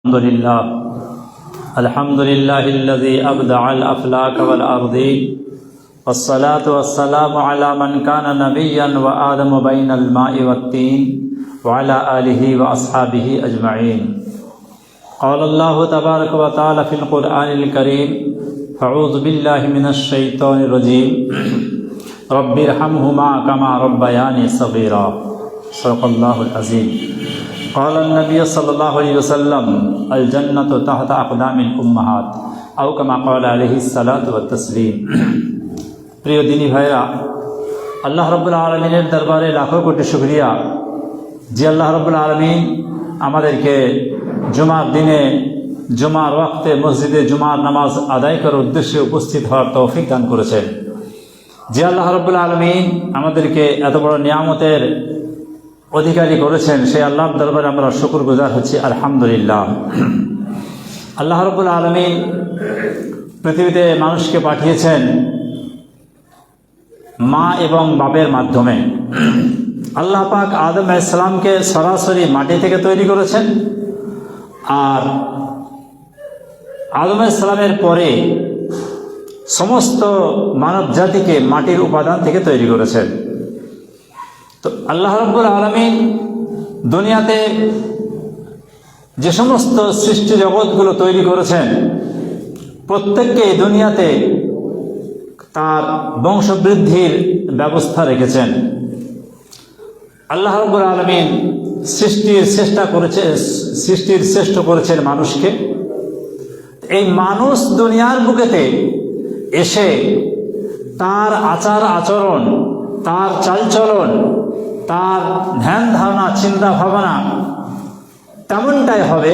الحمد لله الذي أبدع الأفلاك والأرضين والصلاة والسلام على من كان نبيا وآدم بين الماء والطين وعلى آله وأصحابه أجمعين. قال الله تبارك وتعالى في القرآن الكريم: أعوذ بالله من الشيطان الرجيم رب ارحمهما كما ربياني صغيرا. صدق الله العظيم. قال النبي صلى الله عليه وسلم: الجنة تحت أقدام الأمهات أو كما قال عليه الصلاة والتسليم. প্রিয় দিনী ভাইরা, আল্লাহ রাব্বুল আলামিনের দরবারে লাখো কোটি শুকরিয়া যে আল্লাহ রাব্বুল আলামিন আমাদেরকে জুমার দিনে জুমার ওয়াক্তে মসজিদে জুমার নামাজ আদায় করার উদ্দেশ্যে উপস্থিত হওয়ার তৌফিক দান করেছেন। যে আল্লাহ রাব্বুল আলামিন আমাদেরকে এত বড় নিয়ামতের অধিকারী করেছেন, সেই আল্লাহর দরবারে আমরা শুকরগুজার হচ্ছি, আলহামদুলিল্লাহ। আল্লাহ রাব্বুল আলামিন পৃথিবীতে মানুষকে পাঠিয়েছেন মা এবং বাপের মাধ্যমে। আল্লাহ পাক আদম আলাইহিস সালামকে সরাসরি মাটি থেকে তৈরি করেছেন, আর আদম আলাইহিস সালামের পরে সমস্ত মানব জাতিকে মাটির উপাদান থেকে তৈরি করেছেন। তো আল্লাহ রাব্বুল আলামিন দুনিয়াতে যে সমস্ত সৃষ্টি জগৎগুলো তৈরি করেছেন, প্রত্যেককে দুনিয়াতে তার বংশবৃদ্ধির ব্যবস্থা রেখেছেন। আল্লাহ রাব্বুল আলামিন সৃষ্টির শ্রেষ্ঠ করেছেন মানুষকে। এই মানুষ দুনিয়ার বুকেতে এসে তার আচার আচরণ, তার চালচলন, তার ধ্যান ধারণা, চিন্তা ভাবনা তেমনটাই হবে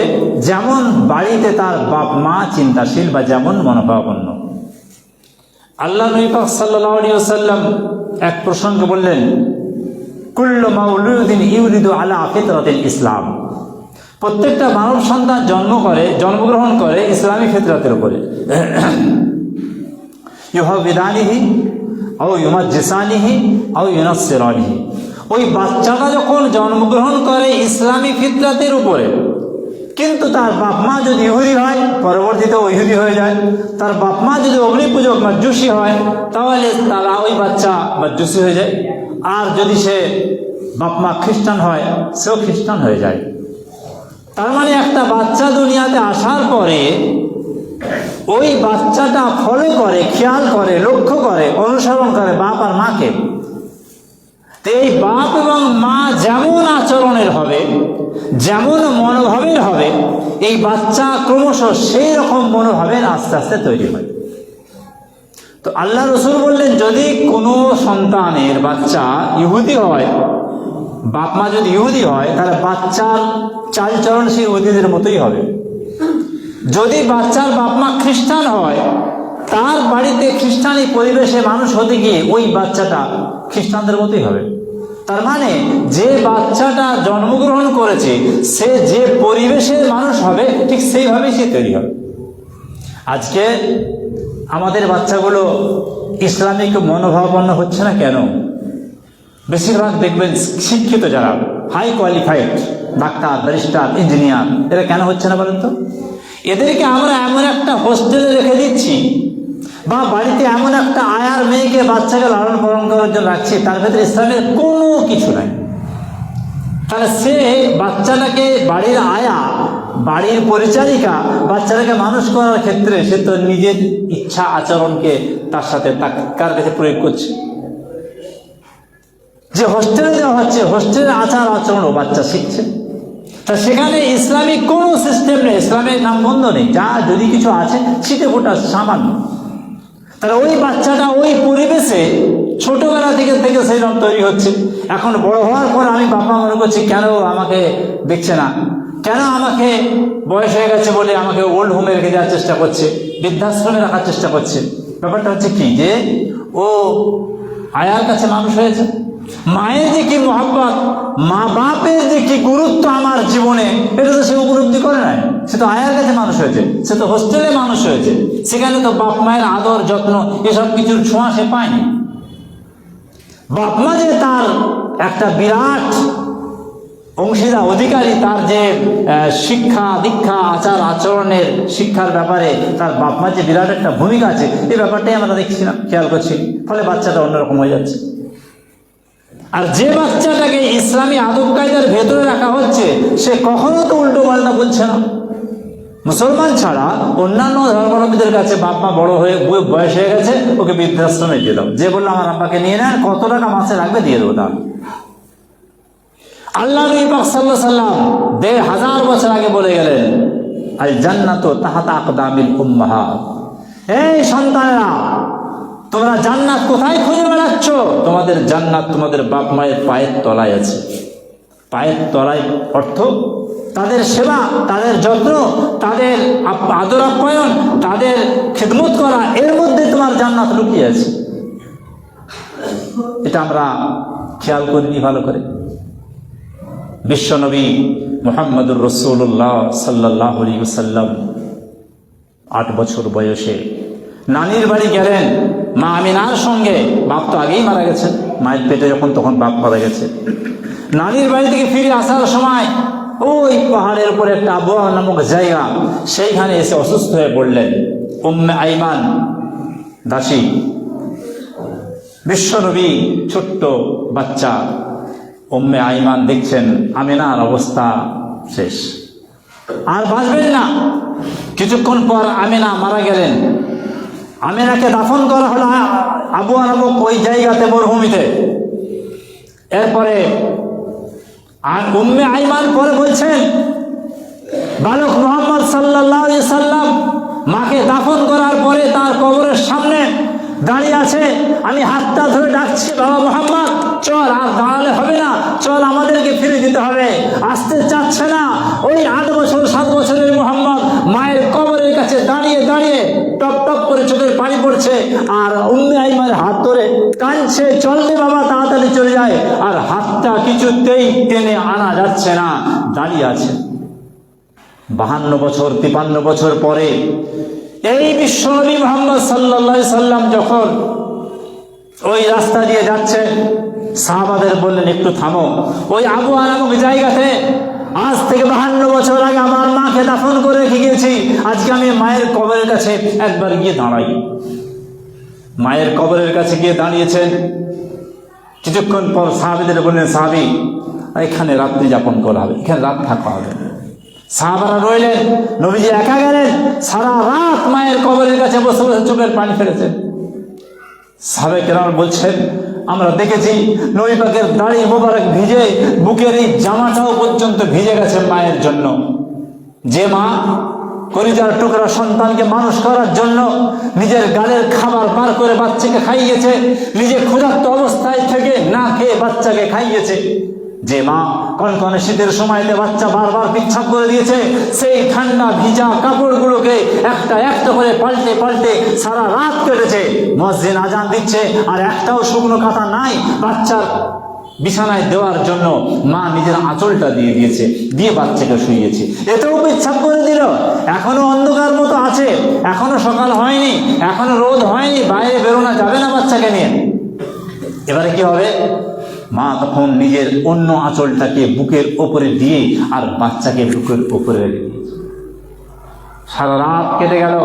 যেমন বাড়িতে তার বাপ মা চিন্তাশীল বা যেমন মনোভাবাপন্ন। আল্লাহ নবী পাক সাল্লাল্লাহু আলাইহি ওয়াসাল্লাম এক প্রসঙ্গে বললেন: কুল্লু মাউলুদিন ইউলিদু আলা ফিতরাতিল ইসলাম। প্রত্যেকটা মানব সন্তান জন্মগ্রহণ করে ইসলামী ফিতরাতের উপরে। ইউহাবিদানিহি আও ইউমাজ্জিসানিহি আও ইউনাসসিরানিহি। ওই বাচ্চাটা যখন জন্মগ্রহণ করে ইসলামী ফিতরাতের উপরে, কিন্তু তার বাপ মা যদি ইহুদি হয়, পরবর্তীতে ইহুদি হয়ে যায়। তার বাপ মা যদি অগ্নিপূজক মাজুসী হয়, তাহলে তারা ওই বাচ্চা মাজুসী হয়ে যায়। আর যদি সে বাপ মা খ্রিস্টান হয়, সেও খ্রিস্টান হয়ে যায়। তার মানে একটা বাচ্চা দুনিয়াতে আসার পরে ওই বাচ্চাটা ফলো করে, খেয়াল করে, লক্ষ্য করে, অনুসরণ করে বাপ আর মাকে। এই বাপ এবং মা যেমন আচরণের হবে, যেমন মনোভাবের হবে, এই বাচ্চা ক্রমশ সেই রকম মনোভাবের আস্তে আস্তে তৈরি হয়। তো আল্লাহ রাসূল বললেন, যদি কোনো সন্তানের বাচ্চা ইহুদি হয়, বাপ মা যদি ইহুদি হয়, তাহলে বাচ্চার চালচরণ সেই ইহুদিদের মতোই হবে। যদি বাচ্চার বাপ মা খ্রিস্টান হয়, তার বাড়িতে খ্রিস্টানি পরিবেশে মানুষ হতে গিয়ে ওই বাচ্চাটা খ্রিস্টানদের মতোই হবে। তার মানে যে বাচ্চাটা জন্মগ্রহণ করেছে, সে যে পরিবেশের মানুষ হবে, ঠিক সেইভাবেই সে তৈরি হবে। আজকে আমাদের বাচ্চাগুলো ইসলামিক মনোভাবাপন্ন হচ্ছে না কেন? বেশিরভাগ দেখবেন শিক্ষিত যারা, high qualified, doctor, barrister, engineer, এরা কেন হচ্ছে না বলেন তো? এদেরকে আমরা এমন একটা হোস্টেলে রেখে দিচ্ছি, বা বাড়িতে এমন একটা আয়ার মেয়েকে বাচ্চাকে লালন পালন করার জন্য রাখছি, তার ভেতরে ইসলামের কোনো কিছু নাই। তাহলে সে বাচ্চাটাকে, বাড়ির আয়া, বাড়ির পরিচারিকা, বাচ্চাটাকে মানুষ করার ক্ষেত্রে সে তো নিজের ইচ্ছা আচরণকে তার সাথে কার কাছে প্রয়োগ করছে। যে হোস্টেলে দেওয়া হচ্ছে, হোস্টেলের আচার আচরণও বাচ্চা শিখছে। তা সেখানে ইসলামিক কোনো সিস্টেম নেই, ইসলামের নাম গন্ধ নেই। যা যদি কিছু আছে ছিটে ফোটা সামান্য। তাহলে ওই বাচ্চাটা ওই পরিবেশে ছোটবেলা থেকে সেইরকম তৈরি হচ্ছে। এখন বড় হওয়ার পর আমি বাবা মনে করছি, কেন আমাকে দেখছে না, কেন আমাকে বয়স হয়ে গেছে বলে আমাকে ওল্ড হোমে রেখে দেওয়ার চেষ্টা করছে, বৃদ্ধাশ্রমে রাখার চেষ্টা করছে। ব্যাপারটা হচ্ছে কি, যে ও আয়ার কাছে মানুষ হয়েছে। মায়ের যে কি মহব্বত, মা বাপের যে কি গুরুত্ব আমার জীবনে, এটা তো সে উপলব্ধি করে নাই। সে তো আয়ার কাছে মানুষ হয়েছে, সে তো হোস্টেলে মানুষ হয়েছে। সেখানে তো বাপ মায়ের আদর যত্ন এসব কিছুর ছোঁয়া সে পায়নি। বাপ মা যে তার একটা বিরাট অংশীদার অধিকারী, তার যে শিক্ষা দীক্ষা আচার আচরণের শিক্ষার ব্যাপারে তার বাপ মার যে বিরাট একটা ভূমিকা আছে, এই ব্যাপারটাই আমরা দেখছিলাম, খেয়াল করছি। ফলে বাচ্চাটা অন্যরকম হয়ে যাচ্ছে। আর যে বাচ্চাটাকে ইসলামী আদব কায়দার ভেতরে রাখা হচ্ছে, সে কখনো তো উল্টো পাল্টা বলছে না। মুসলমান ছাড়া অন্যান্য ধর্মাবলম্বীদের কাছে বাপ মা বড় হয়ে বয়স হয়ে গেছে, ওকে বৃদ্ধাশ্রমে দিয়ে দাও। যে বললো আমার আব্বাকে নিয়ে নেন, কত টাকা মাসে রাখবে দিয়ে দেবো দাম। আল্লাহ নবী পাক সাল্লাল্লাহু আলাইহি ওয়াসাল্লাম ১৫০০ বছর আগে বলে গেলেন, আল জান্নাতু তাহতা আকদামিল উম্মাহাত। এই সন্তানেরা, তোমরা জান্নাত কোথায় খুঁজে বেড়াচ্ছ? তোমাদের জান্নাত তোমাদের বাপ মায়ের পায়ের তলায় আছে। পায়ের তলায় অর্থ তাদের সেবা, তাদের যত্ন, তাদের আদর আপ্যায়ন, তাদের খেদমত করা, এর মধ্যে তোমার জান্নাত লুকিয়ে আছে। এটা আমরা খেয়াল করিনি ভালো করে। বিশ্বনবী মুহাম্মদুর রাসূলুল্লাহ সাল্লাল্লাহু আলাইহি ওয়াসাল্লাম ৮ বছর বয়সে নানির বাড়ি গেলেন মা আমিনার সঙ্গে। বাপ তো আগেই মারা গেছেন, মায়ের পেটে যখন তখন বাপ মারা গেছে। নানির বাড়ি থেকে ফিরে আসার সময় ওই পাহাড়ের উপরে একটা আবওয়া নামক জায়গা, সেইখানে এসে অসুস্থ হয়ে পড়লেন উম্মে আইমান দাসী। বিশ্বনবী ছোট্ট বাচ্চা উম্মে আইমান দেখছেন আমিনার অবস্থা শেষ, আর বাঁচবেন না। কিছুক্ষণ পর আমিনা মারা গেলেন। আমিনাকে দাফন করা হলো আবওয়া নামক ওই জায়গাতে, মরুভূমিতে। এরপরে আর উম্মে আইমান পরে বলছেন, বালক মুহাম্মদ সাল্লাল্লাহু আলাইহি সাল্লাম মাকে দাফন করার পরে তার কবরের সামনে দাঁড়িয়ে আছে। আমি হাতটা ধরে ডাকছি, বাবা মুহাম্মদ চল, আর দাঁড়ালে হবে না, চল আমাদেরকে ফিরে দিতে হবে। আসতে চাচ্ছে না। ওই ৮ বছর ৭ বছরের মুহাম্মদ মায়ের কবরের কাছে দাঁড়িয়ে দাঁড়িয়ে টপ টপ করে চোখের পানি পড়ছে, আর উম্মে আইমানের হাত ধরে কাঁদছে, চল রে বাবা তাড়াতাড়ি চলে যায়। আর হাতটা কিছুতেই টেনে আনা যাচ্ছে না, দাঁড়িয়ে আছে। ৫২ বছর ৫৩ বছর পরে এই বিশ্বনবী মুহাম্মদ সাল্লাল্লাহু আলাইহি সাল্লাম যখন ওই রাস্তা দিয়ে যাচ্ছে, সাহাবাদের বললেন একটু থামো। ওই আবওয়া নামক জায়গাতে আজ থেকে ৫২ বছর আগে আমার মাকে দাফন করে রেখে গিয়েছি। আজকে আমি মায়ের কবরের কাছে একবার গিয়ে দাঁড়াই। মায়ের কবরের কাছে গিয়ে দাঁড়িয়েছেন। কিছুক্ষণ পর সাহাবীদের বললেন, সাহাবী এখানে রাত্রি যাপন করা হবে, এখানে রাত থাকা হবে। সাহাবারা রইলেন, নবীজি একা গেলেন। সারা রাত মায়ের কবরের কাছে বসে বসে চোখের পানি ফেলেছেন। সাহাবে কেরাম বলছেন, আমরা দেখেছি নবী পাকের দাড়ি মোবারক ভিজে, বুকের এই জামাটাও পর্যন্ত ভিজে গেছে মায়ের জন্য। যে মা কলিজার টুকরা সন্তানকে মানুষ করার জন্য নিজের গালের খাবার পার করে বাচ্চাকে খাইয়েছে, নিজে ক্ষুধার্ত অবস্থায় থেকে না খেয়ে বাচ্চাকে খাইয়েছে, যে মা কনকনে শীতের সময়তে বাচ্চা বারবার পিচ্ছাপ করে দিয়েছে, সেই ঠান্ডা ভিজা কাপড়গুলোকে একটা একটা করে পাল্টে পাল্টে সারা রাত কেটেছে। মসজিদ আজান দিচ্ছে আর একটাও শুকনো কাঁথা নাই বাচ্চার বিছানায় দেওয়ার জন্য। মা নিজের আঁচলটা দিয়ে দিয়েছে, দিয়ে বাচ্চাকে শুইয়েছে। এতেও পিচ্ছাপ করে দিল। এখনো অন্ধকার মতো আছে, এখনো সকাল হয়নি, এখনো রোদ হয়নি, বাইরে বেরোনো যাবে না বাচ্চাকে নিয়ে। এবারে কি হবে? মা তখন নিজের অন্য আঁচলটাকে বুকের ওপরে দিয়ে আর বাচ্চাকে বুকের ওপরে রেখে দিয়েছে। সারা রাত কেটে গেল।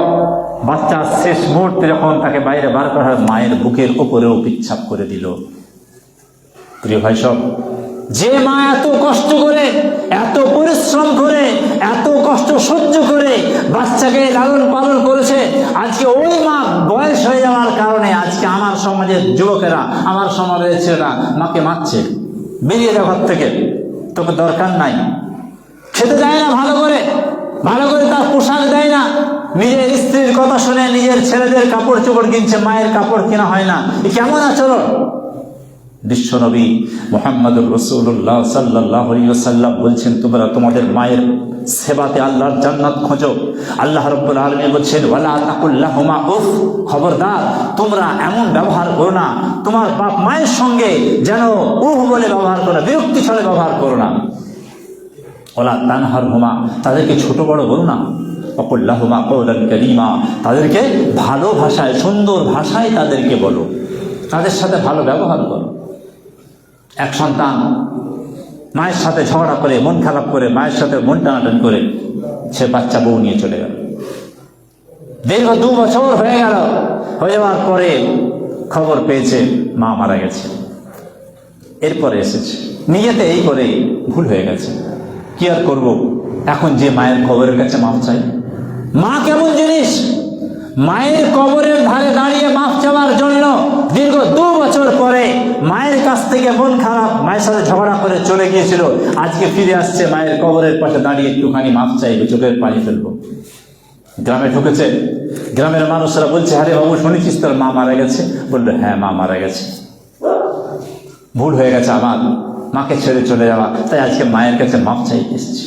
বাচ্চা শেষ মুহূর্তে যখন তাকে বাইরে বার করা হয়, মায়ের বুকের ওপরেও পিচ্ছাপ করে দিল। প্রিয় ভাই সব, যে মা এত কষ্ট করে, এত পরিশ্রম করে, এত কষ্ট সহ্য করে বাচ্চাকে লালন পালন করেছে, আজকে ওই মা বয়স হয়ে যাওয়ার কারণে আজকে আমার সমাজের যুবকেরা, আমার সমাজের ছেলেরা মাকে মারছে, বেরিয়ে যাওয়ার থেকে, তোকে দরকার নাই। খেতে দেয় না ভালো করে, ভালো করে তার পোশাক দেয় না, নিজের স্ত্রীর কথা শুনে নিজের ছেলেদের কাপড় চোপড় কিনছে, মায়ের কাপড় কেনা হয় না। কেমন আচরণ! বিশ্বনবী মুহাম্মদুর রাসূলুল্লাহ সাল্লাল্লাহু আলাইহি ওয়াসাল্লাম বলছেন, তোমরা তোমাদের মায়ের সেবাতে আল্লাহর জান্নাত খোঁজো। আল্লাহ রাব্বুল আলামিন বলছেন, ওয়ালা তাকুল লাহুমা উফ, খবরদার তোমরা এমন ব্যবহার করো না, তোমার বাপ মায়ের সঙ্গে যেন উহ বলে ব্যবহার করো, বিরক্তি ছলে ব্যবহার করো না। ওয়ালা তানহারহুমা, তাদেরকে ছোট বড় বলো না। ওয়াকুল লাহুমা কওলান কারীমা, তাদেরকে ভালো ভাষায়, সুন্দর ভাষায় তাদেরকে বলো, তাদের সাথে ভালো ব্যবহার করো। এক সন্তান মায়ের সাথে ঝগড়া করে, মন খারাপ করে, মায়ের সাথে মন টানাটানি করে সে বাচ্চা বউ নিয়ে চলে গেল। দীর্ঘ 2 বছর হয়ে গেল। হয়ে যাওয়ার পরে খবর পেয়েছে মা মারা গেছে। এরপরে এসেছে, নিজেতে এই করে ভুল হয়ে গেছে, কি আর করব, এখন যে মায়ের কবরের কাছে মাপ চাই। মা কেমন জিনিস, মায়ের কবরের ধারে দাঁড়িয়ে মাপ চাওয়ার জন্য দীর্ঘ 2 বছর পরে মায়ের কাছ থেকে মন খারাপ, মায়ের সাথে ঝগড়া করে চলে গিয়েছিল, আজকে ফিরে আসছে মায়ের কবরের পাশে দাঁড়িয়ে একটুখানি মাপ চাইবে, চোখের পানি ফেলবো। গ্রামে ঢুকেছে, গ্রামের মানুষরা বলছে, আরে বাবু শুনেছিস তোর মা মারা গেছে? বললো, হ্যাঁ মা মারা গেছে, ভুল হয়ে গেছে আমার, মাকে ছেড়ে চলে যাওয়া, তাই আজকে মায়ের কাছে মাপ চাইতে এসেছি।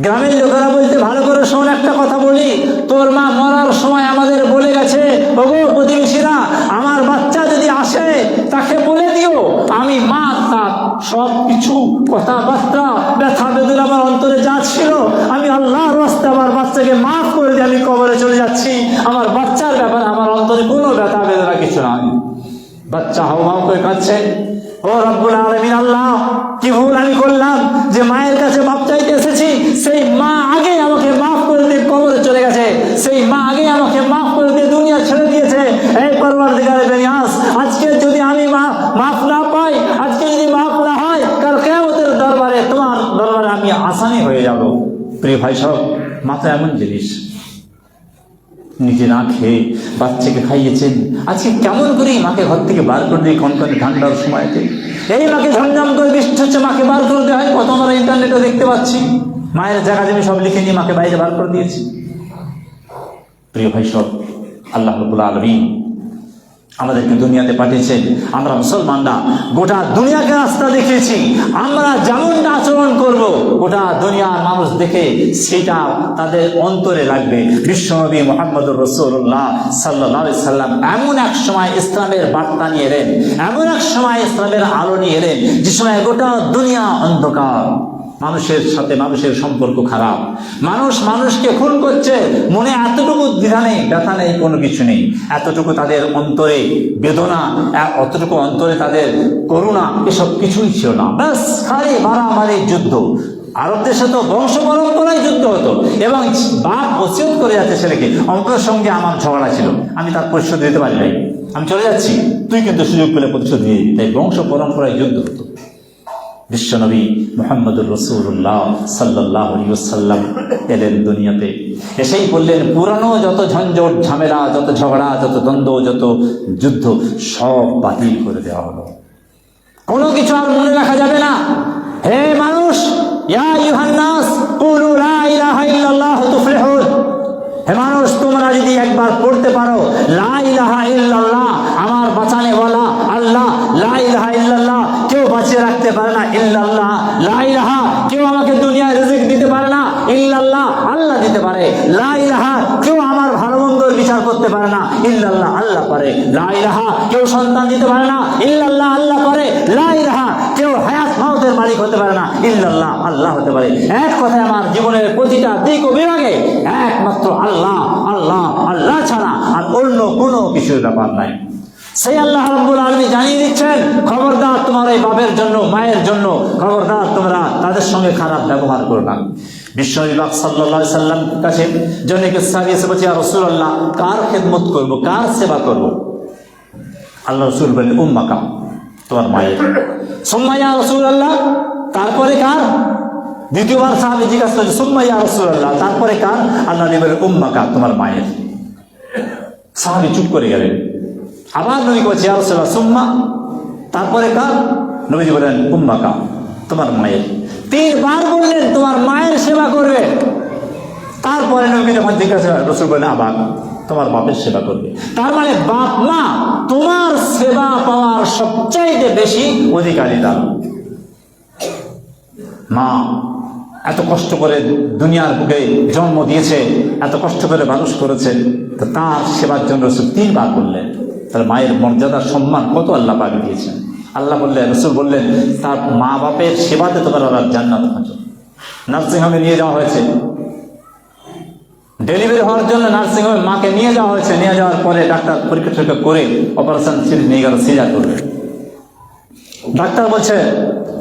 গ্রামের লোকেরা বলতে, ভালো করে শোন, একটা কথা বলি, তোর মা মরার সময় আমাদের বলে গেছে, ওগো প্রতিবেশীরা, আমার বাচ্চা যদি আসে তাকে বলে দিও আমি মা, তার সব কিছু কথাবার্তা, ব্যথা বেদনা আমার অন্তরে যা ছিল, আমি আল্লাহর রাস্তায় আমার বাচ্চাকে মাফ করে দিয়ে আমি কবরে চলে যাচ্ছি। আমার বাচ্চার ব্যাপারে আমার অন্তরে কোনো ব্যথা বেদনা কিছু নাই। বাচ্চা হাউ হাউ করে কাঁদছে, ও রব্বুল আলামিন, আল্লাহ কি ভুল আমি করলাম যে মায়ের কাছে মাপ চাইতে এসেছি, সেই মা আগে আমাকে মাফ করে দিয়ে কবরে চলে গেছে, সেই মা আগে আমাকে মাফ করে দিয়ে দুনিয়া ছেড়ে দিয়েছে। এই পরওয়ারদিগারে বেনিয়াস, আজকে যদি আমি মাফ না পাই, আজকে যদি মাফ না হয়, কাল কিয়ামতের দরবারে, তোমার দরবারে আমি আসামি হয়ে যাব। প্রিয় ভাই সব, মা তো এমন জিনিস, নিজে না খেয়ে বাচ্চাকে খাইয়েছেন, আজকে কেমন করে মাকে ঘর থেকে বার করে দিয়ে কনকনে ঠান্ডার সময়তে, এই মাকে ঝমঝম করে বৃষ্টি হচ্ছে, মাকে বার করে দেওয়া হয়। কত আমরা ইন্টারনেটে দেখতে পাচ্ছি, মায়ের জায়গা জমি সব লিখে নিয়ে মাকে বাইরে বার করে দিয়েছি। প্রিয় ভাই সব, আল্লাহ রাব্বুল আলামিন আমাদেরকে দুনিয়াতে পাঠিয়েছেন, আমরা মুসলমানরা গোটা দুনিয়াকে রাস্তা দেখিয়েছি, আমরা যেমনটা আচরণ করব গোটা দুনিয়ার মানুষ দেখে সেটা তাদের অন্তরে লাগবে। বিশ্বনবী মুহাম্মদুর রাসূলুল্লাহ সাল্লাল্লাহু আলাইহি সাল্লাম এমন এক সময় ইসলামের বার্তা নিয়ে এলেন, এমন এক সময় ইসলামের আলো নিয়ে এলেন, যে সময় গোটা দুনিয়া অন্ধকার, মানুষের সাথে মানুষের সম্পর্ক খারাপ, মানুষ মানুষকে খুন করছে, মনে এতটুকু দ্বিধা নেই, ব্যথা নেই, কোনো কিছু নেই, এতটুকু তাদের অন্তরে বেদনা, অতটুকু অন্তরে তাদের করুণা, এসব কিছুই ছিল না। ব্যাস খালি মারামারি, যুদ্ধ। আরব দেশে তো বংশ পরম্পরায় যুদ্ধ হতো, এবং বাপ ওসিয়ত করে যাচ্ছে ছেলেকে, অঙ্কের সঙ্গে আমার ঝগড়া ছিল, আমি তার প্রতিশোধ দিতে পারি নাই, আমি চলে যাচ্ছি, তুই কিন্তু সুযোগ পেলে প্রতিশোধ দিয়ে দিবি। তাই বংশ পরম্পরায় যুদ্ধ হতো। বিশ্বনবী মুহাম্মদুর রাসূলুল্লাহ সাল্লাল্লাহু আলাইহি ওয়াসাল্লাম এলেন দুনিয়াতে, এসেই বললেন, পুরানো যত ঝঞ্ঝট ঝামেলা, যত ঝগড়া, যত দ্বন্দ্ব, যত যুদ্ধ, সব বাতিল করে দেওয়া হলো, কোনো কিছু আর মনে রাখা যাবে না। হে মানুষ, ইয়া আইয়ুহান নাস কুলু লা ইলাহা ইল্লাল্লাহ তুফলিহুন, হে মানুষ, তোমরা যদি একবার পড়তে পারো লা ইলাহা ইল্লাল্লাহ, আমার বাঁচানে বলা আল্লাহ, লা ইলাহা ইল্লাল্লাহ, কেউ বাঁচিয়ে রাখতে পারে না ইল্লাল্লাহ, লা ইলাহা, কেউ আমাকে দুনিয়ায় রিজিক দিতে পারে না ইল্লাল্লাহ, আল্লাহ দিতে পারে, লা ইলাহা, কেউ আমার ভালো মন্দর বিচার করতে পারে না ইল্লাল্লাহ, আল্লাহ পারে, লা ইলাহা, কেউ সন্তান দিতে পারে না ইল্লাল্লাহ, আল্লাহ পারে, লা ইলাহা, কেউ হায়াত মাউতের মালিক হতে পারে না ইল্লাল্লাহ, আল্লাহ হতে পারে। এক কথায় আমার জীবনের প্রতিটা দিক ও বিভাগে একমাত্র আল্লাহ, আল্লাহ, আল্লাহ ছাড়া আর অন্য কোনো কিছুর ব্যাপার নাই। সেই আল্লাহ রাব্বুল আলামিন জানিয়ে দিচ্ছেন, খবরদার তোমার এই বাবের জন্য, মায়ের জন্য, খবরদার তোমরা তাদের সঙ্গে খারাপ ব্যবহার করো না। বিশ্বনবী পাক সাল্লাল্লাহু আলাইহি সাল্লাম কাছে জনৈক সাহাবী এসে বলছে, ইয়া রাসূলুল্লাহ, কার খেদমত করব, কার সেবা করব? আল্লাহ রাসূল বললেন, উম্মাকা, তোমার মায়ের। সুম্মা ইয়া রাসূলুল্লাহ, তারপরে কার? দ্বিতীয়বার সাহাবী জিজ্ঞাসা করলেন, সুম্মা ইয়া রাসূলুল্লাহ, তারপরে কার? আল্লাহ নবী বললেন, উম্মাকা, তোমার মায়ের। সাহাবী চুপ করে গেলেন। আবার নবী বলছে, ইয়া রাসূলুল্লাহ, সুম্মা, তারপরে কার? নবীজি বললেন, উম্মাকা, তোমার মায়ের। 3 বার বললেন তোমার মায়ের সেবা করবে। তারপরে নবী যখন জিজ্ঞাসা, রাসূল বললেন, আবার তোমার বাপের সেবা করবে। তার মানে বাপ মা তোমার সেবা পাওয়ার সবচাইতে বেশি অধিকারী তার। মা এত কষ্ট করে দুনিয়ার বুকে জন্ম দিয়েছে, এত কষ্ট করে মানুষ করেছে, তো তার সেবার জন্য রাসূল 3 বার বললেন। তার মায়ের মর্যাদা, সম্মান কত আল্লাহ পাক দিয়েছেন। আল্লাহ বললেন, রাসূল বললেন, তার মা বাপের সেবাতে তোমরা জান্নাত পাচ্ছ। নার্সিংহোমে নিয়ে যাওয়া হয়েছে, ডেলিভারি হওয়ার জন্য নার্সিংহোমে মাকে নিয়ে যাওয়া হয়েছে। নিয়ে যাওয়ার পরে ডাক্তার পরীক্ষা করে অপারেশন নিয়ে গেল, সিজার করবে। ডাক্তার বলছে,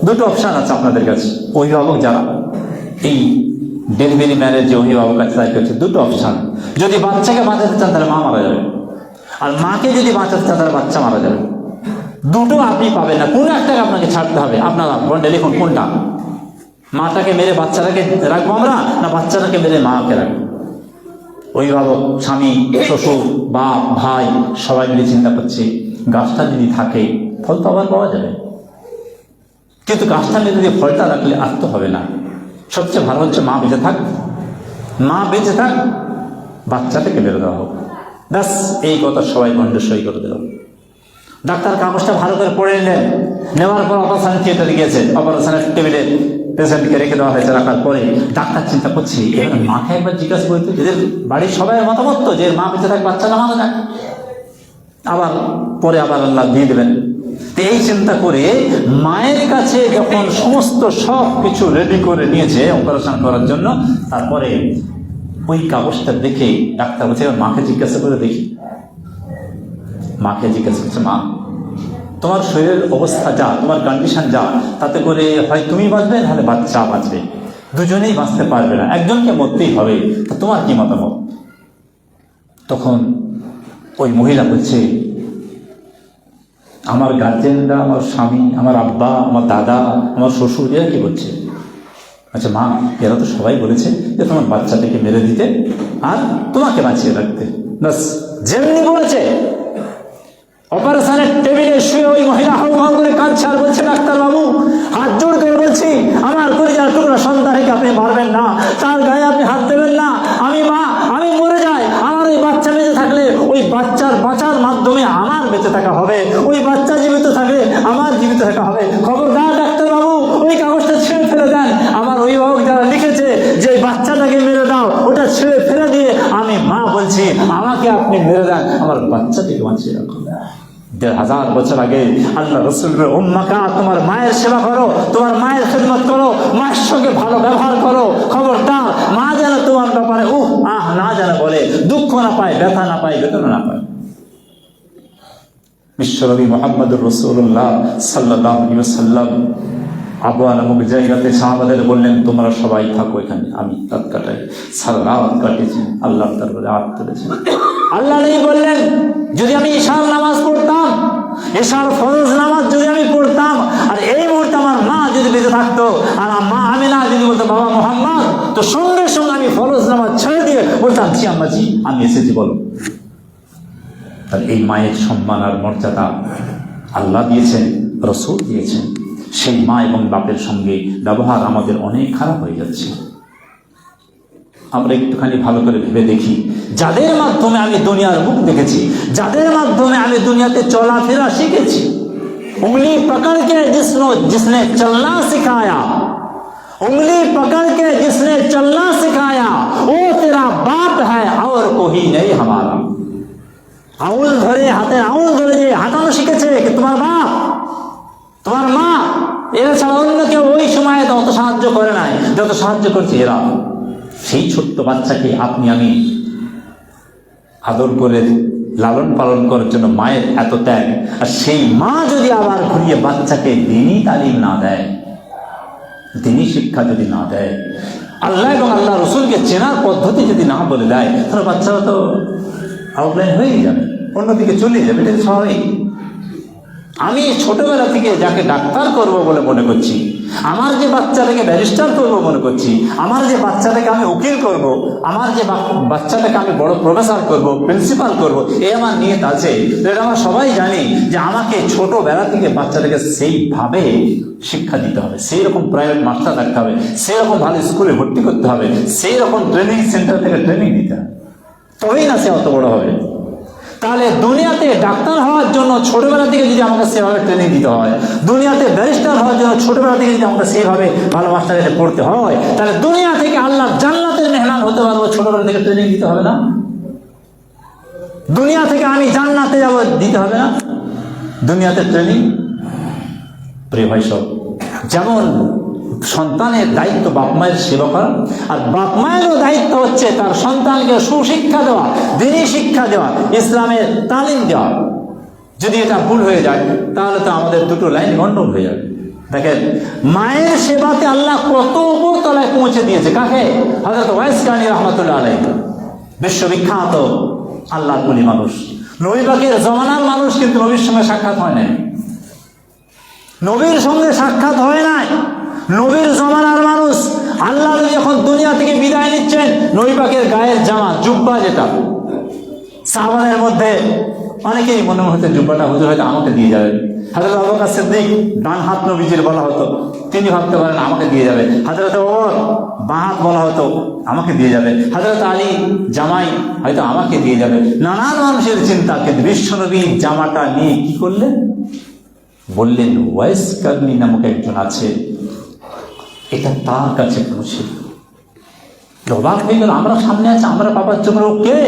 দুটো অপশান আছে আপনাদের কাছে, অভিভাবক যারা এই ডেলিভারি ম্যারেজ যে অভিভাবক আছে তাদের কাছে দুটো অপশান। যদি বাচ্চাকে বাঁচাতে চান তাহলে মা মারা যাবে, আর মাকে যদি বাঁচাতে চান তাহলে বাচ্চা মারা যাবে। দুটো আপনি পাবেন না, কোনো একটাকে আপনাকে ছাড়তে হবে। আপনারা বন্ডে লিখুন কোনটা, মাটাকে মেরে বাচ্চাটাকে রাখবো আমরা, না বাচ্চাটাকে মেরে মাকে রাখবো? অভিভাবক, স্বামী, শ্বশুর, বাপ, ভাই সবাই মিলে চিন্তা করছে গাছটা যদি থাকে ফল তো আবার পাওয়া যাবে, কিন্তু গাছটা নিয়ে যদি ফলটা রাখলে আর তো হবে না। সবচেয়ে ভালো হচ্ছে মা বেঁচে থাক, মা বেঁচে থাক, বাচ্চাটাকে মেরে দেওয়া হোক। ব্যাস, এই কথা সবাই বন্ডে সই করে দিল। ডাক্তার কাগজটা ভালো করে পড়ে নিলেন, নেওয়ার পর অপারেশন থিয়েটারে গিয়েছে, অপারেশনের টেবিলে পেশেন্টকে রেখে দেওয়া হয়েছে। রাখার পরে ডাক্তার চিন্তা করছে এবার মাকে একবার জিজ্ঞাসা করতে, এদের বাড়ির সবাই মতামত তো যে মা বেঁচে থাক, বাচ্চাটা মারা যাক, আবার পরে আবার আল্লাহ দিয়ে দেবেন। এই চিন্তা করে মায়ের কাছে যখন সমস্ত সব কিছু রেডি করে নিয়েছে অপারেশন করার জন্য, তারপরে ওই কাগজটা দেখে ডাক্তার বলছে এবার মাকে জিজ্ঞাসা করে দেখি। মাকে জিজ্ঞাসা করছে, মা তোমার শরীরের অবস্থা যা, তোমার কন্ডিশন যা, তাতে করে হয় তুমি বাঁচবে নাহলে বাচ্চা বাঁচবে, দুজনেই বাঁচতে পারবে না, একজনকে মরতেই হবে, তা তোমার কি মতামত? তখন ওই মহিলা বলছে আমার গার্জেনরা, আমার স্বামী, আমার আব্বা, আমার দাদা, আমার শ্বশুর, এরা কি বলছে? আচ্ছা মা, এরা তো সবাই বলেছে যে তোমার বাচ্চাটাকে মেরে দিতে আর তোমাকে বাঁচিয়ে রাখতে। ব্যাস, যেমনি বলেছে অপারেশনের টেবিলে শুয়ে ওই মহিলা হাউমাউ করে কাঁদছে আর বলছে ডাক্তার বাবু হাত জোড় করে বলছি আমার কলিজার টুকরা সন্তানকে আপনি মারবেন না, তার গায়ে আপনি হাত দেবেন না, আমি মা, আমি মরে যাই, আমার ওই বাচ্চা বেঁচে থাকলে ওই বাচ্চার বাঁচার মাধ্যমে আমার বেঁচে থাকা হবে, ওই বাচ্চা জীবিত থাকলে আমার জীবিত থাকা হবে। খবরদার ডাক্তার বাবু, ওই কাগজটা ছেড়ে ফেলে দেন। আমার অভিভাবক যারা লিখেছে যে বাচ্চাটাকে মেরে দাও, ওটা ছেড়ে ফেলে দিয়ে আমি মা বলছি আমাকে আপনি মেরে দেন, আমার বাচ্চাটাকে বাঁচিয়ে রাখুন। 1000 বছর আগে আল্লাহ রসুলের উম্মাকা, তোমার মায়ের সেবা করো, তোমার মায়ের খেদমত করো, মায়ের সঙ্গে ভালো ব্যবহার করো। খবরদার মা যেন তোমার ব্যাপারে না যেন বলে, দুঃখ না পায়, ব্যথা না পায়, বেদনা না পায়। বিশ্বনবী মুহাম্মদুর রাসূলুল্লাহ সাল্লাল্লাহু আলাইহি ওয়াসাল্লাম আবওয়া নামক জায়গাতে সাহাবাদের বললেন তোমরা সবাই থাকো এখানে, আমি রাত কাটাই। সারা রাত কাটিয়েছি, আল্লাহর দরবারে হাত তুলেছি। আল্লাহ নবী বললেন যদি আমি ঈশার নামাজ পড়তাম, ঈশার ফরজ নামাজ যদি আমি পড়তাম, আর এই মুহূর্তে আমার মা যদি বেঁচে থাকতো, আর মা আমিনা যদি বলতো বাবা মুহাম্মদ, তো সঙ্গে সঙ্গে আমি ফরজ নামাজ ছেড়ে দিয়ে বলতাম জি আম্মাজি আমি এসেছি, বলো। আর এই মায়ের সম্মান আর মর্যাদা আল্লাহ দিয়েছেন, রাসূল দিয়েছেন। সেই মা এবং বাপের সঙ্গে ব্যবহার আমাদের অনেক খারাপ হয়ে যাচ্ছে। আমরা একটুখানি ভালো করে ভেবে দেখি, যাদের মাধ্যমে আমি দুনিয়ার মুখ দেখেছি, যাদের মাধ্যমে আমি দুনিয়াতে চলাফেরা শিখেছি, उंगली पकड़ के जिसने चलना सिखाया, उंगली पकड़ के जिसने चलना सिखाया, वो तेरा बाप है और कोई नहीं हमारा। আঙুল ধরে, হাতের আঙুল ধরে যে হাঁটানো শিখেছে কি তোমার বাপ, তোমার মা, এরা ছাড়া অন্য কেউ ওই সময়ে অত সাহায্য করে নাই যত সাহায্য করছে এরা। সেই ছোট্ট বাচ্চাকে আপনি আমি আদর করে লালন পালন করার জন্য মায়ের এত ত্যাগ, আর সেই মা যদি আবার ঘুরিয়ে বাচ্চাকে দিনই তালিম না দেয়, দিনই শিক্ষা যদি না দেয়, আল্লাহ এবং আল্লাহ রসুলকে চেনার পদ্ধতি যদি না বলে দেয়, তাহলে বাচ্চারা তো আউটলাইন হয়েই যাবে, অন্যদিকে চলে যাবে। এটা স্বাভাবিক। আমি ছোটবেলা থেকে যাকে ডাক্তার করব বলে মনে করছি, আমার যে বাচ্চাটাকে ব্যারিস্টার করবো মনে করছি, আমার যে বাচ্চাটাকে আমি উকিল করব, আমার যে বাচ্চাটাকে আমি বড় প্রফেসর করব, প্রিন্সিপাল করব, এ আমার নিয়ত আছে। এটা আমরা সবাই জানি যে আমাকে ছোটবেলা থেকে বাচ্চাটাকে সেইভাবে শিক্ষা দিতে হবে, সেই রকম প্রাইভেট মাস্টার রাখতে হবে, সেই রকম ভালো স্কুলে ভর্তি করতে হবে, সেই রকম ট্রেনিং সেন্টার থেকে ট্রেনিং দিতে হবে, তবেই না সে অত বড় হবে। তাহলে দুনিয়াতে ডাক্তার হওয়ার জন্য ছোটবেলা থেকে যদি আমাকে সেভাবে ট্রেনিং দিতে হয়, দুনিয়াতে ব্যারিস্টার হওয়ার জন্য ছোটবেলা থেকে যদি আমাকে সেভাবে ভালো মাস্টার কাছে পড়তে হয়, তাহলে দুনিয়া থেকে আল্লাহ জান্নাতের মেহমান হতে পারবো, ছোটবেলা থেকে ট্রেনিং দিতে হবে না? দুনিয়া থেকে আমি জান্নাতে যাব, দিতে হবে না দুনিয়াতে ট্রেনিং? প্রিয় ভাই সব, যেমন সন্তানের দায়িত্ব বাপ মায়ের সেবা করা, আর বাপ মায়েরও দায়িত্ব হচ্ছে তার সন্তানকে সুশিক্ষা দেওয়া, দ্বীনি শিক্ষা দেওয়া, ইসলামের তালিম দেওয়া। যদি এটা ভুল হয়ে যায় তাহলে তো আমাদের দুটো লাইন গন্ডগোল হয়ে যাবে। দেখেন মায়ের সেবাতে আল্লাহ কত উপর তলায় পৌঁছে দিয়েছে কাকে? হযরত ওয়াইস কারনী রাহমাতুল্লাহ আলাইহি, বিশ্ববিখ্যাত আল্লাহর ওলি মানুষ, নবী পাকের জমানার মানুষ, কিন্তু নবীর সঙ্গে সাক্ষাৎ হয় নাই, নবীর সঙ্গে সাক্ষাৎ হয় নাই, নবীর জমানার মানুষ। আল্লাহ যখন দুনিয়া থেকে বিদায় নিচ্ছেন, নবী পাকের গায়ের জামা জুব্বা, যেটা সাহাবাদের মধ্যে অনেকেই মনে হতে জুব্বাটা হুজুর হয়তো আমাকে দিয়ে যাবেন। হযরত আবু বকর সিদ্দিক ডান হাত নবীজির বলা হতো, তিনি ভাবতে পারেন আমাকে দিয়ে যাবে। হযরত ওমর বাঁ হাত বলা হতো, আমাকে দিয়ে যাবে। হযরত আলী জামাই, হয়তো আমাকে দিয়ে যাবে। নানান মানুষের চিন্তা, কিন্তু বিশ্বনবী জামাটা নিয়ে কি করলেন? বললেন ওয়াইস কারনী নামক একজন আছে, এটা তার কাছে পৌঁছে। অবাক হয়ে গেল, আমরা সামনে আছে, আমরা বাবার জন্য কে?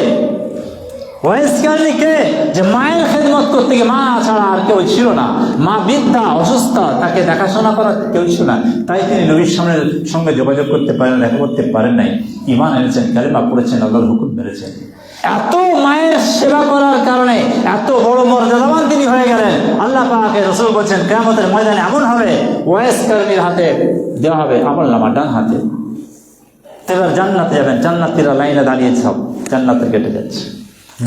ওয়াইস কারনী কে? যে মায়ের খেদমত করতে গিয়ে, মা ছাড়া আর কেউ ছিল না, মা বৃদ্ধা অসুস্থ, তাকে দেখাশোনা করার কেউ ছিল না, তাই তিনি নবীর সঙ্গে যোগাযোগ করতে পারেন, দেখা করতে পারেন নাই। ঈমান এনেছেন, কালেমা পড়েছেন, আল্লাহর হুকুম মেনেছেন। এত মায়ের সেবা করার কারণে এত বড় মর্যাদাবান তিনি হয়ে গেলেন। আল্লাহ পাকের রাসূল বলেছেন, কিয়ামতের ময়দানে এমন হবে, ওয়াইস কারনীর হাতে দেওয়া হবে আমলনামা, ডান হাতে। এবার জান্নাতে যাবেন, জান্নাতীরা লাইনে দাঁড়িয়ে সব জান্নাতের গেটে যাচ্ছে।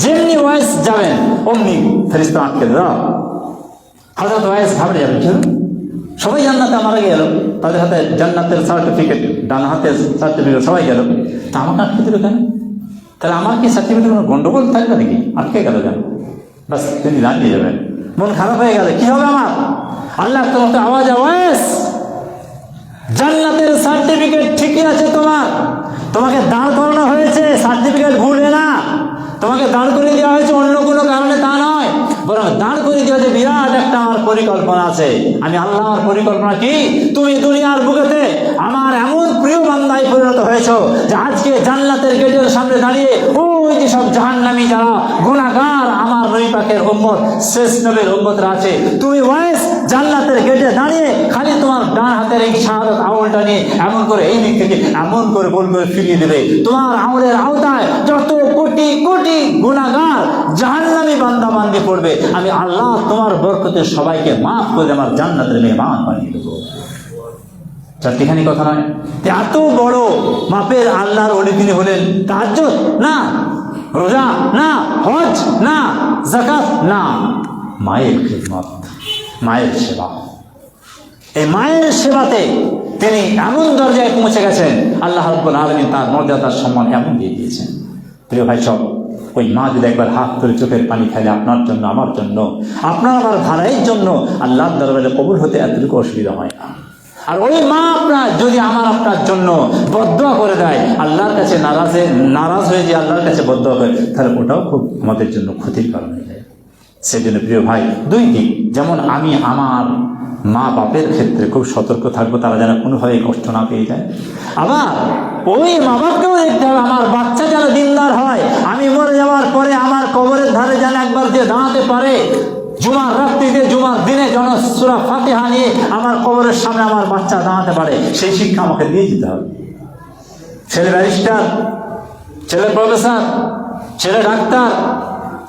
যেমনি ওয়াইস যাবেন, অমনি ফেরেশতা আটকে দাও। হযরত ওয়াইস ঘাবড়ে যাবেন, কেন? সবাই জান্নাতে মারা গেল, তাদের হাতে জান্নাতের সার্টিফিকেট, ডান হাতের সার্টিফিকেট, সবাই গেল, তা আমাকে আটকে দিল কেন? তাহলে আমার কি সার্টিফিকেট গন্ডগোল থাকবে নাকি? আটকে গেল কেন? বাস তিনি দাঁড়িয়ে যাবেন, মন খারাপ হয়ে গেলে কি হবে আমার? আল্লাহ তোমাকে আওয়াজ, ওয়াইস জান্নাতের সার্টিফিকেট ঠিকই আছে তোমার, তোমাকে দাঁড় করানো হয়েছে, সার্টিফিকেট ভুলে না, তোমাকে দাঁড় করে দেওয়া হয়েছে অন্য কোনো কারণে তা নয়, বরং দাঁড় করে দেওয়া হয়েছে বিরাট একটা আমার পরিকল্পনা আছে। আমি আল্লাহর পরিকল্পনা কি? তুমি দুনিয়ার বুকেতে আমার এমন প্রিয় বান্দায় পরিণত হয়েছো যে আজকে জান্নাতের গেটের সামনে দাঁড়িয়ে ওই যে সব জাহান্নামী যারা গুনাহগার আমার নবী পাকের উম্মত, শেষ নবীর উম্মতরা আছে, তুমি ওয়াইস জান্নাতের গেটে দাঁড়িয়ে খালি তোমার ডান হাতের এই শাহাদাত আঙুলটা নিয়ে এমন করে এই দিক থেকে এমন করে গোল করে ফিরিয়ে দেবে। তোমার আঙুলের আওতায় যত কোটি কোটি গুনাহগার জাহান্নামী বান্দা বান্দি পড়বে, আমি আল্লাহ তোমার বরকতে সবাইকে মাফ করে আমার জান্নাতের মেহমান বানিয়ে দেবো। চারটিখানি কথা নয়, এত বড় মাপের আল্লাহর ওলি তিনি হলেন। তাহাজ্জুদ না, রোজা না, হজ না, যাকাত না, মায়ের খিদমত, মায়ের সেবা। এই মায়ের সেবাতে তিনি এমন দরজায় পৌঁছে গেছেন, আল্লাহ রাব্বুল আলামিন তার মর্যাদার সম্মান এমন দিয়ে দিয়েছেন। প্রিয় ভাই সব, ওই মা যদি একবার হাত ধরে চোখের পানি খাইলে আপনার জন্য, আমার জন্য, আপনার আমার ধারাইয়ের জন্য আল্লাহর দরবারে কবুল হতে এতটুকু অসুবিধা হয় না। আর ওই মা আপনার যদি আপনার জন্য বদদোয়া করে দেয়, আল্লাহর কাছে নারাজ হয়ে যে আল্লাহর কাছে বদদোয়া করে, তাহলে ওটাও খুব আমাদের জন্য ক্ষতির কারণ হয়ে যায়। সেই জন্য প্রিয় ভাই, দুই দিক, যেমন আমি আমার মা বাপের ক্ষেত্রে খুব সতর্ক থাকবো, তারা যেন কোনোভাবে কষ্ট না পেয়ে যায়। আবার ওই মা বাপকেও দেখতে হবে, আমার বাচ্চা যেন দিনদার হয়, আমি মরে যাওয়ার পরে আমার কবরের ধারে যেন একবার দিয়ে দাঁড়াতে পারে, জুমার রাত্রিতে জুমার দিনে যেন সূরা ফাতিহা নিয়ে আমার কবরের সামনে আমার বাচ্চা দাঁড়াতে পারে, সেই শিক্ষা আমাকে দিয়ে দিতে হবে। ছেলে ব্যারিস্টার, ছেলে প্রফেসর, ছেলে ডাক্তার,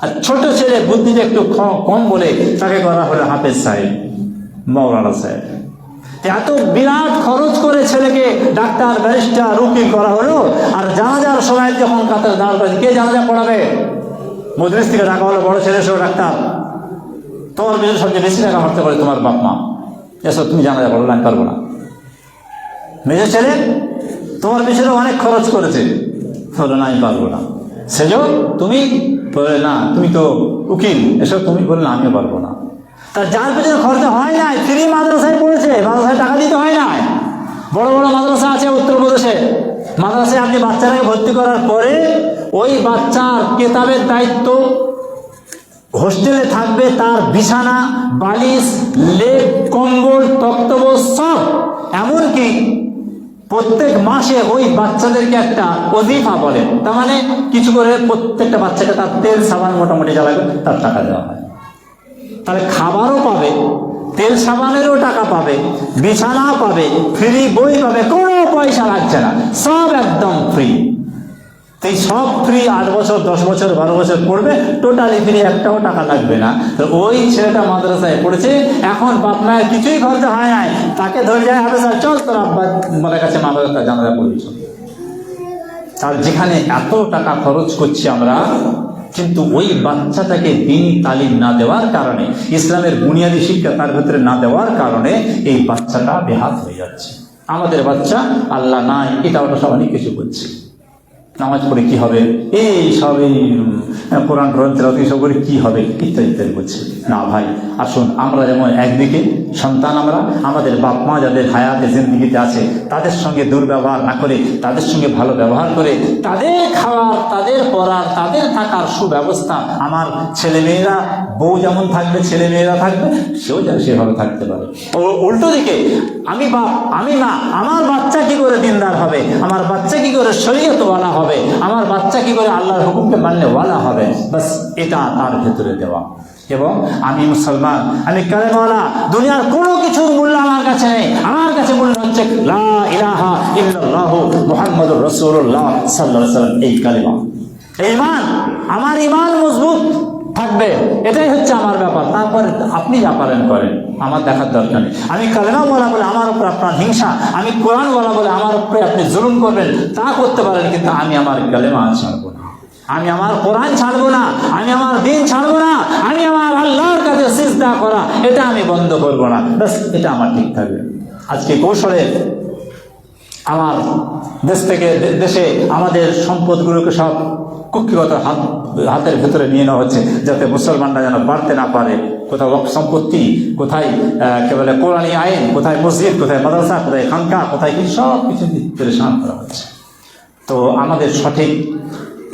আর ছোট ছেলে বুদ্ধিতে একটু কম বলে তাকে করা হলো হাফেজ সাহেব, মাওলানা সাহেব। এত বিরাট খরচ করে ছেলেকে ডাক্তার, ব্যারিস্টার, উকিল করা হলো, আর জানাজার সময় যখন কাতারে দাঁড় করেছে, কে জানাজা পড়াবে? মজলিস থেকে ডাকা হলো, বড় ছেলে সব ডাক্তার, তোমার পিছনে সবচেয়ে বেশি টাকা খরচা করে তোমার বাপ মা, এসব তুমি জানাজা পড়ো, আমি পারবো না। মেজর ছেলে তোমার পিছনে অনেক খরচ করেছে, বলো না আমি পারবো না। সেজ তুমি বলে না, তুমি তো উকিল, এসব তুমি বলে না আমিও পারবো না। তার যার পিছনে খরচা হয় নাই, ফ্রি মাদ্রাসায় পড়েছে, মাদ্রাসায় টাকা দিতে হয় নাই। বড় বড় মাদ্রাসা আছে উত্তরপ্রদেশে, মাদ্রাসায় আপনি বাচ্চাটাকে ভর্তি করার পরে ওই বাচ্চার কেতাবের দায়িত্ব, হোস্টেলে থাকবে তার বিছানা, বালিশ, লেপ, কম্বল, তক্তপোষ সব, এমনকি প্রত্যেক মাসে ওই বাচ্চাদেরকে একটা ওজিফা বলে, তার মানে কিছু করে প্রত্যেকটা বাচ্চাকে তার তেল সাবান মোটামুটি জ্বালাবে, তার টাকা দেওয়া হয়। তাহলে খাবারও পাবে, তেল সাবানেরও টাকা পাবে, বিছানাও পাবে, ফ্রি বই পাবে, কোনো পয়সা লাগছে না, সব একদম ফ্রি। তো এই সব ফ্রি, 8 বছর 10 বছর 12 বছর পড়বে, টোটালি ফ্রি, একটাও টাকা লাগবে না। তো ওই ছেলেটা মাদ্রাসায় পড়েছে, এখন বাপ মায়ের কিছুই খরচা হয় নাই, তাকে ধরে যায় হাফেজ সাহেব, চল তোর আব্বা আমাদের কাছে মাদ্রাসা জানাজা পড়েছ। তার যেখানে এত টাকা খরচ করছি আমরা, কিন্তু ওই বাচ্চাটাকে দিনী তালিম না দেওয়ার কারণে, ইসলামের বুনিয়াদী শিক্ষা তার ভেতরে না দেওয়ার কারণে এই বাচ্চাটা বেহাত হয়ে যাচ্ছে। আমাদের বাচ্চা আল্লাহ নাই, এটা ওটা সব অনেক কিছু করছে, নামাজ পড়ে কি হবে, এই সব এই কোরআন গ্রন্থের এইসব করে কি হবে, ইত্যাদি ইত্যাদি করছে। না ভাই, আসুন আমরা যেমন একদিকে সন্তান, আমরা আমাদের বাপ মা যাদের হায়াতে জিন্দিগিতে আছে তাদের সঙ্গে দুর্ব্যবহার না করে, তাদের সঙ্গে ভালো ব্যবহার করে, তাদের খাওয়ার, তাদের পড়ার, তাদের থাকার সুব্যবস্থা, আমার ছেলেমেয়েরা, বউ যেমন থাকবে ছেলেমেয়েরা থাকবে, সেও যেন সেভাবে থাকতে পারে। উল্টো দিকে আমি বাপ, আমি মা, আমার বাচ্চা কি করে দিনদার হবে, আমার বাচ্চা কি করে শরীয়তওয়ালা হবে, আমার বাচ্চা কি করে আল্লাহর হুকুমকে মাননেওয়ালা হবে, বাস এটা তার ভেতরে দেওয়া। এবং আমি মুসলমান, আমি কালেমাওয়ালা, দুনিয়ার কোনো কিছুর মূল্য আমার কাছে নেই, আমার কাছে মূল্য হচ্ছে লা ইলাহা ইল্লাল্লাহু মুহাম্মাদুর রাসূলুল্লাহ সাল্লাল্লাহু আলাইহি ওয়াসাল্লাম, এই কালেমা। ঈমান, আমার ঈমান মজবুত থাকবে, এটাই হচ্ছে আমার ব্যাপার। তারপরে আপনি যা পারেন করেন, আমার দেখার দরকার নেই। আমি কালেমা বলা বলে আমার উপর আপনার হিংসা, আমি কোরআন বলা বলে আমার উপরে আপনি জুলুম করবেন, তা করতে পারেন, কিন্তু আমি আমার কালেমা ছাড়বো না, আমি আমার কোরআন ছাড়বো না, আমি আমার দিন ছাড়বো না, আমি আমার আল্লাহর কাছে সিজদা করা এটা আমি বন্ধ করবো না, ব্যাস এটা আমার ঠিক থাকবে। আজকে কৌশলে আমার দেশ থেকে দেশে আমাদের সম্পদগুলোকে সব কুক্ষিগত হাতের ভেতরে নিয়ে নেওয়া হচ্ছে, যাতে মুসলমানরা যেন বাড়তে না পারে। কোথাও ওয়াকফ সম্পত্তি, কোথায় কে বলে কোরআনী আইন, কোথায় মসজিদ, কোথায় মাদ্রাসা, কোথায় খানকা, কোথায় কি, সব কিছু পরেশান করা হচ্ছে। তো আমাদের সঠিক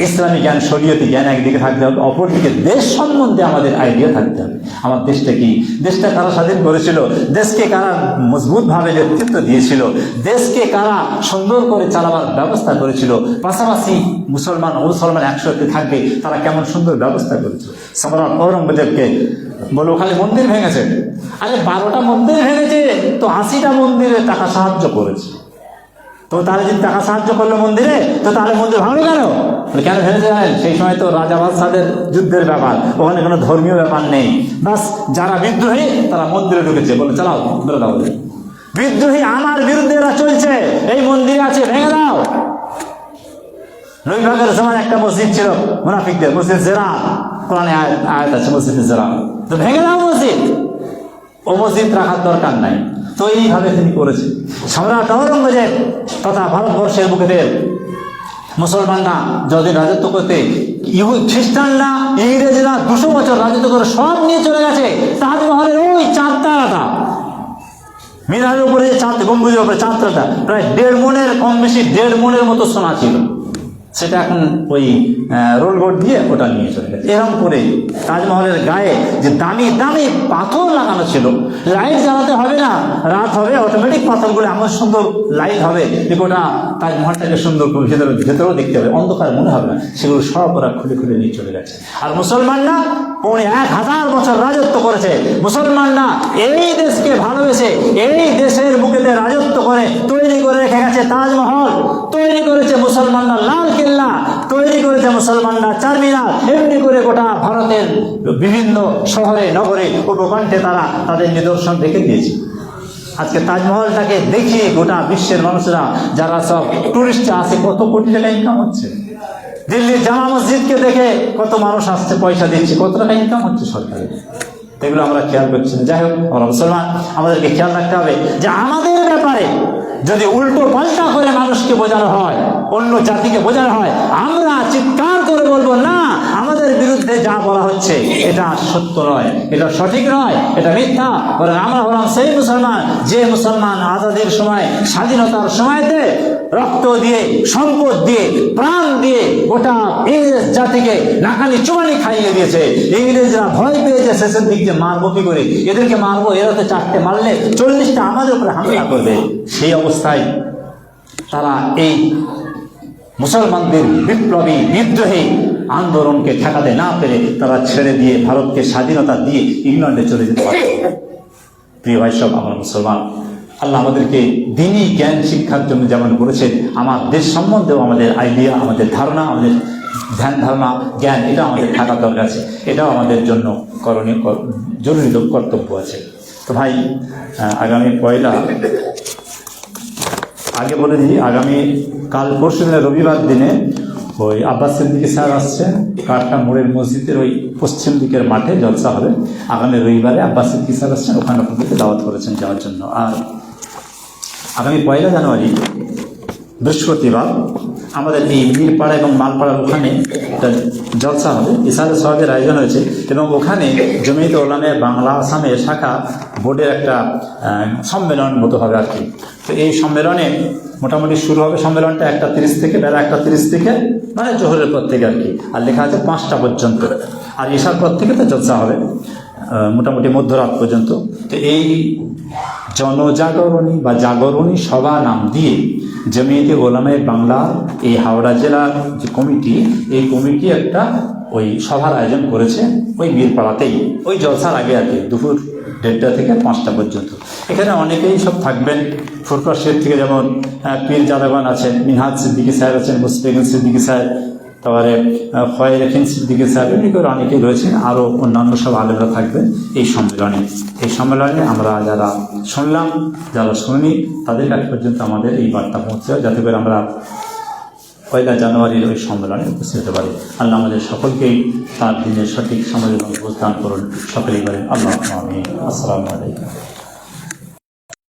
ইসলামী জ্ঞান, শরীয়তি জ্ঞান একদিকে থাকতে হবে, অপরদিকে দেশ সম্বন্ধে আমাদের আইডিয়া থাকতে হবে। আমার দেশটা কি, দেশটা কারা স্বাধীন করেছিল, দেশকে কারা মজবুতভাবে নেতৃত্ব দিয়েছিল, দেশকে কারা সুন্দর করে চালাবার ব্যবস্থা করেছিল, পাশাপাশি মুসলমান মুসলমান একসাথে থাকবে, তারা কেমন সুন্দর ব্যবস্থা করেছিল। সম্রাট ঔরঙ্গজেবকে বলো খালি মন্দির ভেঙেছে, আরে 12টা মন্দির ভেঙেছে, তো 80টা মন্দিরে টাকা সাহায্য করেছে। তো তাহলে যদি টাকা সাহায্য করলো মন্দিরে, তো তাহলে মন্দির ভাঙলো কেন? কেন ভেঙেছে জানেন? সেই সময় তো রাজা বাদশাদের যুদ্ধের ব্যাপার, ওখানে কোনো ধর্মীয় ব্যাপার নেই। বাস যারা বিদ্রোহী তারা মন্দিরে ঢুকেছে, বলে চালাও বেরো দাও, বিদ্রোহী আমার বিরুদ্ধে এরা চলছে, এই মন্দিরে আছে, ভেঙে দাও। নবীবাগের সময় একটা মসজিদ ছিল মুনাফিকদের, মসজিদ জেরা, কোরআনে আয়াত আছে মসজিদ জেরা, তো ভেঙে দাও মসজিদ, ও মসজিদ রাখার দরকার নাই। তো এইভাবে তিনি করেছেন। সম্রাট ঔরঙ্গজেব তথা ভারতবর্ষের বুকেদের মুসলমানরা যদি রাজত্ব করতে, খ্রিস্টানরা, ইংরেজরা 200 বছর রাজত্ব করে সব নিয়ে চলে গেছে। তাজমহলের ওই চাঁদটাটা, মিনারের উপরে যে চাঁদ, গম্বুজের উপরে চাঁদটা প্রায় 1.5 মণের কম বেশি 1.5 মণের মতো সোনা ছিল, সেটা এখন ওই রোলবোর্ড দিয়ে ওটা নিয়ে চলে গেছে। এরকম করে তাজমহলের গায়ে যে দামি দামি পাথর লাগানো ছিল, লাইট জ্বালাতে হবে না, রাত হবে অটোমেটিক পাথরগুলো এমন সুন্দর লাইট হবে যে ওটা তাজমহলটাকে সুন্দর করে ভেতরেও দেখতে হবে, অন্ধকার মনে হবে না, সেগুলো সব ওরা খুলে খুলে নিয়ে চলে গেছে। আর মুসলমানরা 1000 বছর রাজত্ব করেছে। মুসলমানরা এই দেশকে ভালোবেসে এই দেশের বুকেতে রাজত্ব করে তৈরি করে রেখে গেছে তাজমহল, তৈরি করেছে মুসলমানরা লাল কেল্লা, তৈরি করেছে মুসলমানরা চারমিনার, এমনি করে গোটা ভারতের বিভিন্ন শহরে নগরে উপকণ্ঠে তারা তাদের নিদর্শন রেখে দিয়েছে। আজকে তাজমহলটাকে দেখিয়ে গোটা বিশ্বের মানুষরা যারা সব টুরিস্ট আসে, কত কোটি টাকা ইনকাম হচ্ছে। দিল্লির জামা মসজিদকে দেখে কত মানুষ আসছে, পয়সা দিচ্ছে, কত টাকা ইনকাম হচ্ছে সরকারের, এগুলো আমরা খেয়াল করছি না। যাই হোক, আমরা মুসলমান, আমাদেরকে খেয়াল রাখতে হবে যে আমাদের ব্যাপারে যদি উল্টো পাল্টা করে মানুষকে বোঝানো হয়, অন্য জাতিকে বোঝানো হয়, আমরা চিৎকার করে বলবো না, আমাদের বিরুদ্ধে যা বলা হচ্ছে এটা সত্য নয়, এটা সঠিক নয়, এটা মিথ্যা। বরং আমরা হলাম সেই মুসলমান যে মুসলমান আজাদির সময়, স্বাধীনতার সময়তে রক্ত দিয়ে, সম্পদ দিয়ে, প্রাণ দিয়ে গোটা ইংরেজ জাতিকে নাকানি চুমানি খাইয়ে দিয়েছে। ইংরেজরা ভয় পেয়েছে শেষের দিক যে মারবো কি করে, এদেরকে মারবো, এরা তো 4টে মারলে 40টা আমাদের উপরে হামলা করবে। সেই অবস্থায় তারা এই মুসলমানদের বিপ্লবী বিদ্রোহী আন্দোলনকে ঠেকাতে না পেরে তারা ছেড়ে দিয়ে ভারতকে স্বাধীনতা দিয়ে ইংল্যান্ডে চলে যেতে পারে। প্রিয় ভাই সব, আমার মুসলমান, আল্লাহ আমাদেরকে দিনই জ্ঞান শিক্ষার জন্য যেমন করেছেন, আমার দেশ সম্বন্ধেও আমাদের আইডিয়া, আমাদের ধারণা, আমাদের ধ্যান ধারণা, জ্ঞান, এটা আমাদের থাকা দরকার আছে। এটাও আমাদের জন্য করণীয়, জরুরি কর্তব্য আছে। তো ভাই, আগামী পয়লা, আগে বলে দিই, আগামী কাল পরশু দিনে রবিবার দিনে ওই আব্বাস সিদ্দিকী স্যার আসছেন, কারটা মোড়ের মসজিদের ওই পশ্চিম দিকের মাঠে জলসা হবে। আগামী রবিবারে আব্বাস সিদ্দিকী স্যার আসছেন, ওখানে আপনাদেরকে দাওয়াত করেছেন যাওয়ার জন্য। আর আগামী 1 জানুয়ারি বৃহস্পতিবার আমাদের এই মীরপাড়া এবং মালপাড়ার ওখানে একটা জলসা হবে, ইসালে সওয়াবের আয়োজন হয়েছে, এবং ওখানে জমিয়তে উলামায়ে বাংলা আসামের শাখা বোর্ডের একটা সম্মেলন মতো হবে আর কি। তো এই সম্মেলনে মোটামুটি শুরু হবে সম্মেলনটা 1:30 থেকে, বেলা 1:30 থেকে, মানে জোহরের পর থেকে আর কি। আর লেখা আছে 5টা পর্যন্ত, আর ঈশার পর থেকে তো জলসা হবে মোটামুটি মধ্যরাত পর্যন্ত। তো এই জনজাগরণী বা জাগরণী সভা নাম দিয়ে জমিয়তে উলামায়ে বাংলা এই হাওড়া জেলার যে কমিটি, এই কমিটি একটা ওই সভার আয়োজন করেছে ওই মীরপাড়াতেই, ওই জলসার আগে আর কি, দুপুর 1:30 থেকে 5টা পর্যন্ত। এখানে অনেকেই সব থাকবেন, ফুরফুরা শরীফ থেকে যেমন পীর জাদাগান আছেন, মিনহাজ সিদ্দিকী স্যার আছেন, মুস্তাকিম সিদ্দিকী স্যার, তারপরে খয়েরখিন সিদ্দিকী স্যার, এমনি করে অনেকেই রয়েছেন, আরও অন্যান্য সব আলেমরা থাকবেন এই সম্মেলনে। এই সম্মেলনে আমরা যারা শুনলাম, যারা শুনিনি, তাদের কাছ পর্যন্ত আমাদের এই বার্তা পৌঁছে, যাতে করে আমরা 1 জানুয়ারির ওই সম্মেলনে উপস্থিত হতে পারি। আল্লাহ আমাদের সকলকেই তার দিনের সঠিক সময় এবং অবস্থান করুন। সকলেই বলেন আল্লাহ আমিন। আসসালামু আলাইকুম।